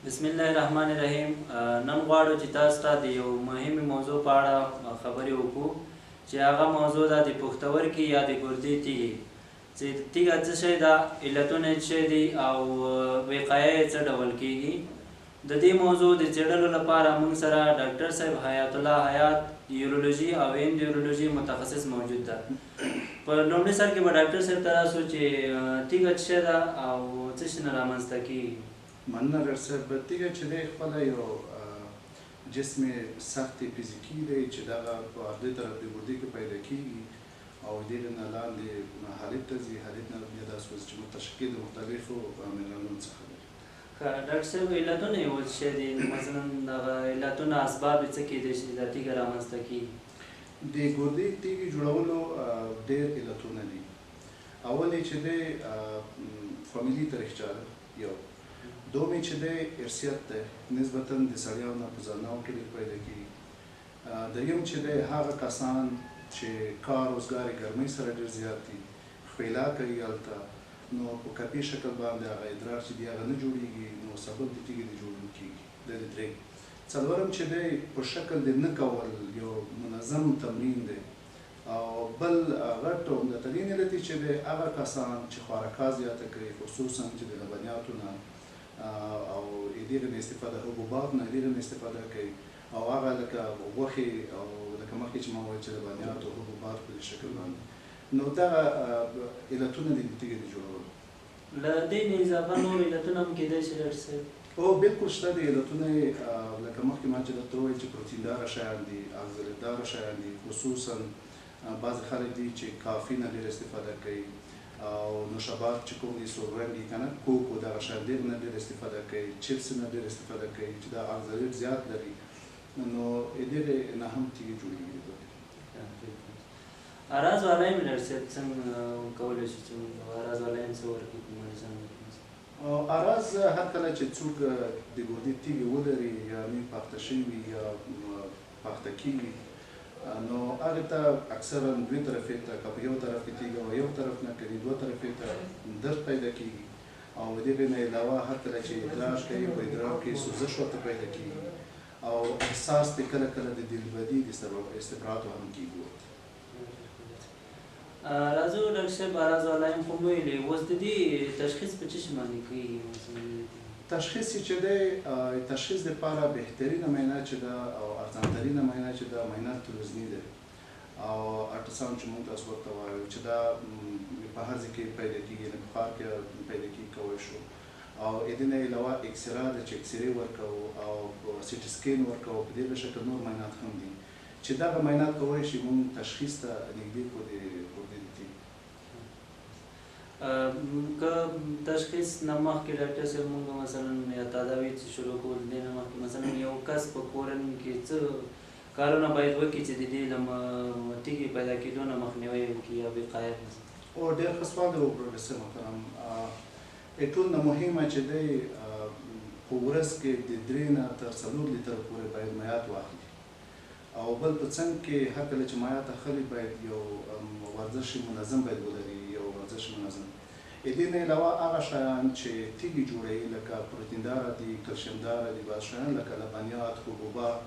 بسم الله الرحمن الرحیم. نن غواړو چې تاسو ته د یو مهمې موضوع په اړه خبرې وکړو چې هغه موضوع ده د پښتورګي یا د ګردې تیږې. چې تیږه څه شی ده، علتونه یې څه دي او وقایه یې څه ډول کیږي. د دې موضوع د څېړلو لپاره موږ سره ډاکټر صاحب حیات الله حیات یورولوژي او اندیورولوژي متخصص موجود ده. په لومړي سر کې به ډاکټر صاحب ته راسو چې تیږه څه شی ده او څه شي نه رامنځته کیږي. مننه ډاکټر صاحب. تیږه چې دی خپله یو جسم سخت فزیکي دی چې دغه په دې طرف د ګردې کې پیدا کیږي او د دې نه لاندې حالب ته ځي. حالب نه بیا داسې وځي چې متشکل د مختلفو منرالونو څخه دی. ډاکټر صاحب علتونه یې اوس څه دي؟ مثلا دغه علتونه اسباب یې څه کیدای شي دا تیږه رامنځته کیږي؟ د ګردې تیږې جوړولو ډېر علتونه دي. اول یې چې دی فامیلي تاریخچه ده، یو. دوم یې چې دی ارثیت دی، نسبتا د سړیانو نه په زناو کې ډېر پیدا کېږي. دریم چې دی هغه کسان چې کار روزګار یې ګرمۍ سره ډېر زیات دي، خپیلا کوي هلته، نو په کپي شکل باندې هغه ادرار چې دی هغه نه جوړېږي، نو سبب د تیږې د جوړېدو کېږي. دا د درې. څلورم چې دی په شکل د نه کول یو منظم تمرین دی. او بل غټ او عمدترین علت چې دی هغه کسان چې خوراکه زیاته کوي، خصوصا چې د لبنیاتو نه او دغه نه استفاده، حبوبات نه ډېره نه استفاده کوي، او هغه لکه غوښې او لکه مخکې چې ما وویل چې لبنیات او حبوبات په دې شکل باندې، نو دغه علتونه دي د تیږې د جوړولو. له دې نه اضافه نور علتونه هم کیدای شي ډاکټر صاحب؟ او بالکل شته دي علتونه، لکه مخکې ما چې درته وویل چې پروټینداره شیان دي، اغزلتداره شیان دي، خصوصا بعضې خلک دي چې کافي نه ډېر استفاده کوي او نوشابات چې کوم دي سور رنګي که نه، کوک او دغه شیان ډېر نه ډېر استفاده کوي، چپس نه ډېر استفاده کوي چې دا اغزلیت زیات لري، نو دغې نه هم تیږې جوړېږي. اراز والایم ډاکټر صاحب څنګه کولی شو چې اراز والایم څه ورکړي په میډیسن؟ اراز هر کله چې څوک د ګردې تیږې ولري یا نوي پاخته شوي یا پاخته کېږي، نو هغې ته اکثرا دوی طرفې ته که په یو طرف کې تیږه وه یو طرف نه که دوه طرفې ته درد پیدا کېږي، او د دغې نه علاوه هر کله چې ادرار کوي په ادرار کې سوزش ورته پیدا کېږي او احساس د کله کله د دلبدي د استبراتو هم کېږي. راځو ډاکټر صاحب، اراز والایم خو مو ویلې، اوس د دې تشخیص په څه شي باندې کېږي؟ تشخیص چې دی تشخیص دپاره بهترینه معاینه چې ده او ارزانترینه معاینه چې ده معاینه تلویزیوني ده او الټراساوند چې موږ تاسو ورته وایو چې دا په هر ځای کې پیدا کېږي، لکه ښار کې پیدا کېږي کولی شو. او د دې نه علاوه اکسره ده چې اکسرې ورکوو او سیټي سکین ورکوو، په دغه شکل نور معاینات هم دي چې دغه معاینات کولی شي موږ تشخیص ته نږدې کړو د ګردې د تیږې. که تشخیص نه مخکې ډاکټر صاحب موږ مثلا یا تداوي چې شروع کول د دې نه مخکې مثلا یو کس په کورن کې څه کارونه باید وکړي چې د دې له تیږې پیدا کېدو نه مخنیوی وکړي یا وقایه؟ او ډېر ښه سوال دی پروفیسر محترم. ټول نه مهمه چې دی په ورځ کې د 3 نه تر 4 لیتره پورې باید مایعات واخلي، او بل په څنګ کې هر کله چې مایعات اخلي باید یو ورزش منظم باید ولري، یو ورزش منظم. د دې نه علاوه هغه شیان چې تیږې جوړوي لکه پروټینداره دي، کلشیمداره دي، بعض شیان لکه لبنیات، حبوبات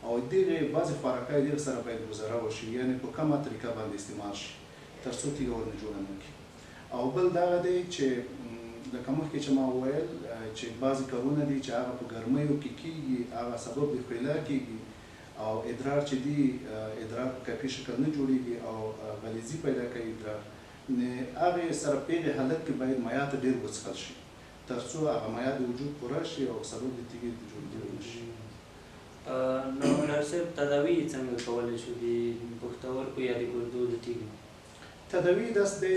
او دغې بعضې خوراکه یې ډېر سره باید ګذاره وشي، یعنې په کمه طریقه باندې استعمال شي تر څو تیږه ورنه جوړه نه کړي. او بل دغه دی چې لکه مخکې چې ما وویل چې بعضې کارونه دي چې هغه په ګرمیو کې کېږي، هغه سبب د خیلا کېږي او ادرار چې دي ادرار په کافي شکل نه جوړېږي او غلیظي پیدا کوي ادرار، هغې سره په هغې حالت کې باید مایعات ډېر وڅښل شي تر څو هغه مایعات د وجود پوره شي او سبب د تیږې د جوړېدو نه شي. نو ډاکټر صاحب تداوي څنګه کولی شو د پښتورګو یا د ګردو د تیږې؟ تداوي داسې دی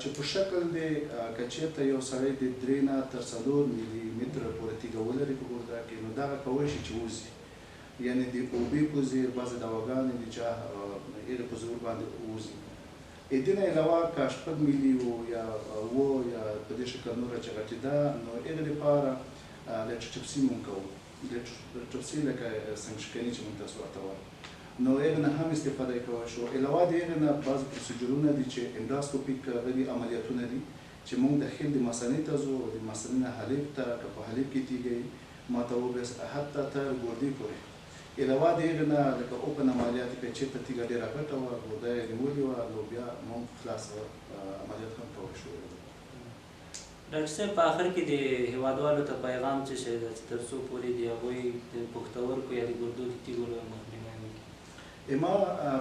چې په شکل دی که چېرته یو سړی د 3 نه تر 4 ملي متره پورې تیږه ولري په ګرده کې، نو دغه کولی شي چې وځي، یعنې د اوبې په زیر بعضې دواګانې دي چې هغې په زور باندې وځي. د دې نه علاوه که 6 ملي وو یا 7 یا په دې شکل نوره چې غټېده، نو هغې دپاره لیټروټپسي مونږ کوو، لیټروټپسي لکه سنګشکني چې مونږ تاسو ورته وایو، نو هغې نه هم استفاده کولی شو. علاوه د هغې نه بعضې پروسیجرونه دي چې انډاسکوپیک هغه عملیاتونه دي چې مونږ داخل د مثانې ته ځو، د مثانې نه حلیب ته، که په حلیب کې تیږه ماته وویل حتی تر ګردې پورې علاوه د هغې نه لکه اوپن عملیات یې چې چېرته تیږه ډېره غټه وه ګرده یې نیولې وه نو بیا موږ خلاص عملیات هم کولی شوی دی. ډاکټر صاحب په آخر کې د هېوادوالو ته پیغام څه شی ده چې تر څو پورې د هغوی د پښتورګو یا د ګردو د تیږو مخنیوی وکړي؟ ما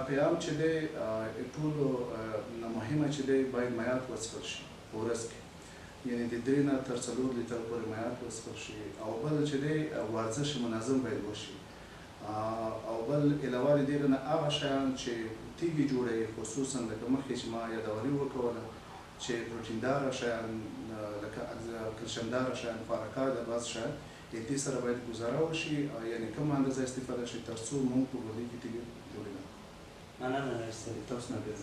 پیغام چې دی ټولو نه مهمه چې دی باید مایعات وڅښل شي په ورځ کې، یعنې د 3 نه تر 4 لیتره پورې مایعات وڅښل شي، او بل چې دی ورزش منظم باید وشي، او بل علاوه د دې نه هغه شیان چې تیږې جوړوي خصوصا لکه مخکې چې ما یادونې وکوله چې پروټینداره شیان لکه کلشیمداره شیان خوراکه د بعض شیان دې سره باید ګزاره وشي، یعنې کومه اندازه استفاده شي تر څو موږ په ګردې کې تیږې جوړې نه کړو. مننه ډاکټر صاحب. تاسو نه بیا